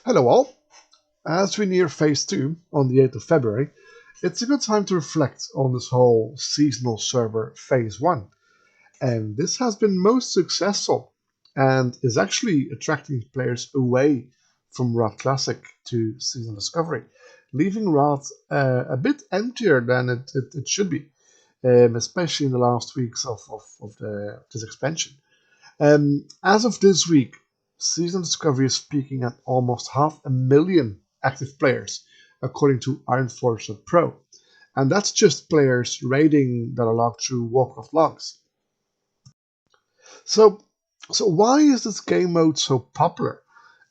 Hello all. As we near phase 2 on the 8th of February, it's a good time to reflect on this whole seasonal server phase 1. And this has been most successful and is actually attracting players away from Rot Classic to Season Discovery, leaving Rot a bit emptier than it should be, especially in the last weeks of this expansion. As of this week, Season Discovery is peaking at almost 500,000 active players, according to Ironforge Pro. And that's just players raiding that are logged through Warcraft logs. So, so why is this game mode so popular?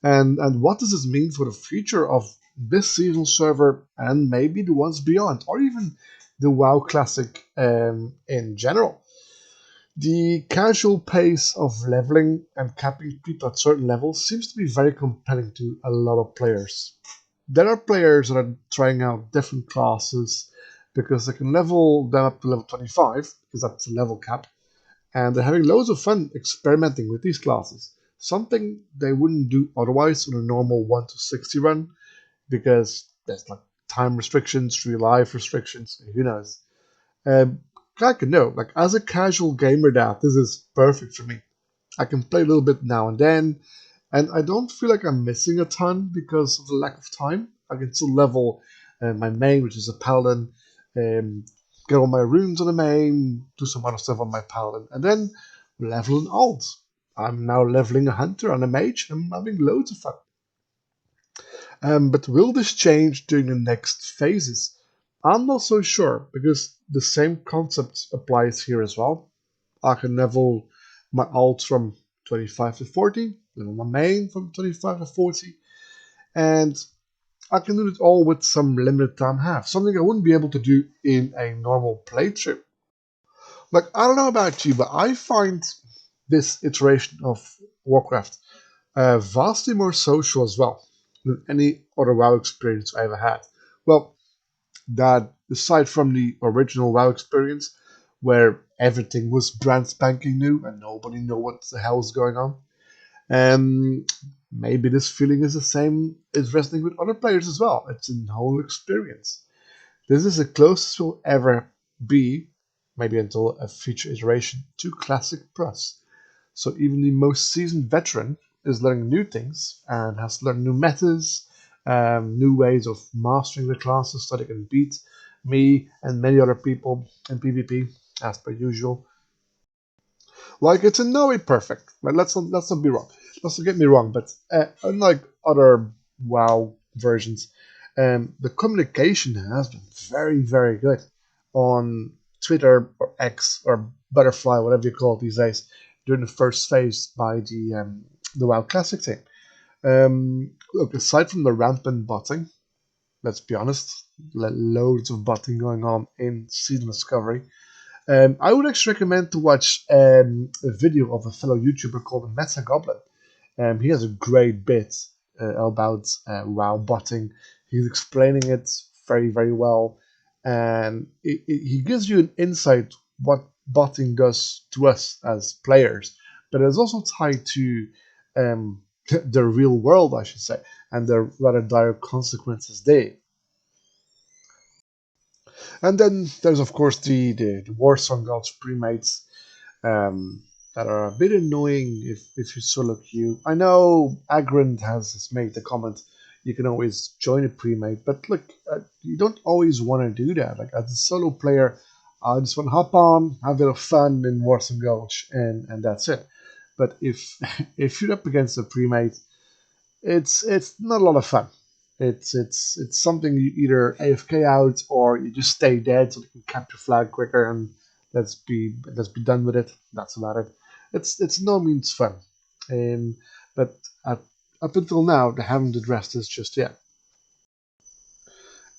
And what does this mean for the future of this seasonal server and maybe the ones beyond, or even the WoW Classic in general? The casual pace of leveling and capping people at certain levels seems to be very compelling to a lot of players. There are players that are trying out different classes because they can level them up to level 25, because that's the level cap, and they're having loads of fun experimenting with these classes. Something they wouldn't do otherwise on a normal 1 to 60 run, because there's like time restrictions, real life restrictions, who knows. Um, I can know, like as a casual gamer, that this is perfect for me. I can play a little bit now and then, and I don't feel like I'm missing a ton because of the lack of time. I can still level my main, which is a paladin, um, get all my runes on the main, do some other stuff on my paladin, and then level an alt. I'm now leveling a hunter and a mage. I'm having loads of fun. But will this change during the next phases? I'm not so sure because the same concept applies here as well. I can level my alt from 25 to 40, level my main from 25 to 40, and I can do it all with some limited time have, something I wouldn't be able to do in a normal playthrough. Like, I don't know about you, but I find this iteration of Warcraft vastly more social as well than any other WoW experience I ever had. Well, that aside from the original WoW experience, where everything was brand spanking new and nobody knew what the hell was going on, maybe this feeling is the same is resonating with other players as well. It's a whole experience. This is the closest we'll ever be, maybe until a future iteration, to Classic Plus. So even the most seasoned veteran is learning new things and has to learn new metas, new ways of mastering the classes so they can beat me and many other people in PvP as per usual. Like it's in no way perfect. But let's not be wrong. Let's not get me wrong. But unlike other WoW versions, the communication has been very good on Twitter or X or Butterfly, whatever you call it these days, during the first phase by the WoW Classic team. Look, aside from the rampant botting, let's be honest, loads of botting going on in Season Discovery. I would actually recommend to watch a video of a fellow YouTuber called Meta Goblin. He has a great bit about WoW botting. He's explaining it very well, and he gives you an insight what botting does to us as players. But it's also tied to the real world, I should say, and the rather dire consequences they. And then there's of course the Warsong Gods premates that are a bit annoying if you solo queue. I know Agrand has made the comment you can always join a premate, but look, you don't always want to do that. Like as a solo player, I just want to hop on, have a bit of fun in Warsong Gulch, and that's it. But if if you're up against a premate, it's not a lot of fun. It's something you either AFK out or you just stay dead so you can capture flag quicker and let's be done with it. That's about it. It's no means fun, but at, up until now they haven't addressed this just yet.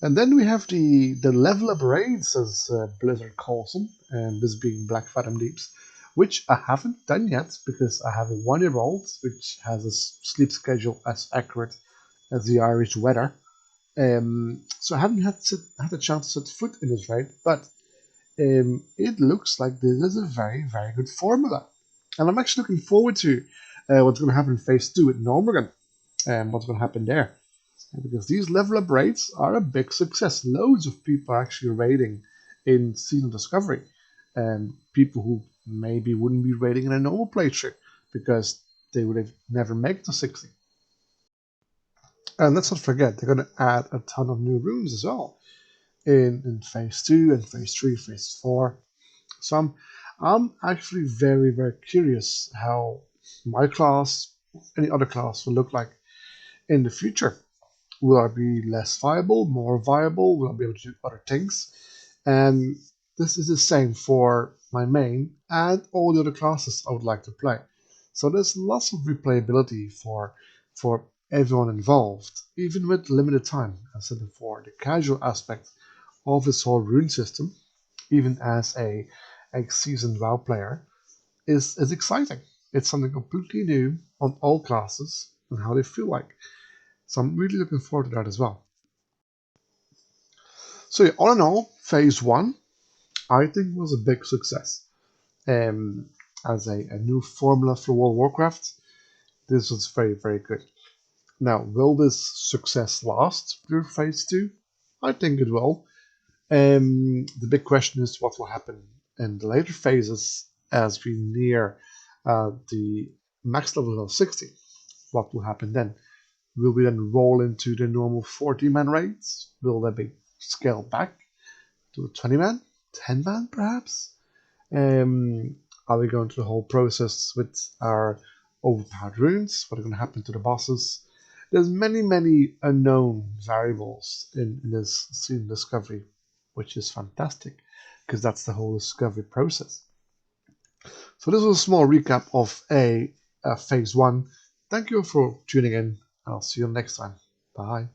And then we have the level up raids, as Blizzard calls them, and this being Black Fathom Deeps, which I haven't done yet because I have a 1-year-old which has a sleep schedule as accurate as the Irish weather. So I haven't had a chance to set foot in this raid, but it looks like this is a very good formula. And I'm actually looking forward to what's going to happen in phase 2 with Gnormaggon. and what's going to happen there. Because these level up raids are a big success. Loads of people are actually raiding in Season Discovery, and people who maybe wouldn't be raiding in a normal playthrough because they would have never make the 60. And let's not forget, they're going to add a ton of new runes as well in Phase 2 and Phase 3, Phase 4. So I'm actually very, very curious how my class, any other class, will look like in the future. Will I be less viable, more viable? Will I be able to do other things? And this is the same for my main and all the other classes I would like to play. So there's lots of replayability for everyone involved, even with limited time. As I said before, the casual aspect of this whole rune system, even as a seasoned WoW player, is exciting. It's something completely new on all classes and how they feel like. So I'm really looking forward to that as well. So yeah, all in all, Phase 1, I think was a big success. Um, as a new formula for World of Warcraft, this was very, very good. Now, will this success last through Phase 2? I think it will. The big question is what will happen in the later phases as we near the max level of 60. What will happen then? Will we then roll into the normal 40-man raids? Will they be scaled back to a 20-man? 10-man perhaps? Are we going through the whole process with our overpowered runes? What are going to happen to the bosses? There's many, many unknown variables in this Season Discovery, which is fantastic because that's the whole discovery process. So this was a small recap of a Phase 1. Thank you for tuning in. I'll see you next time. Bye.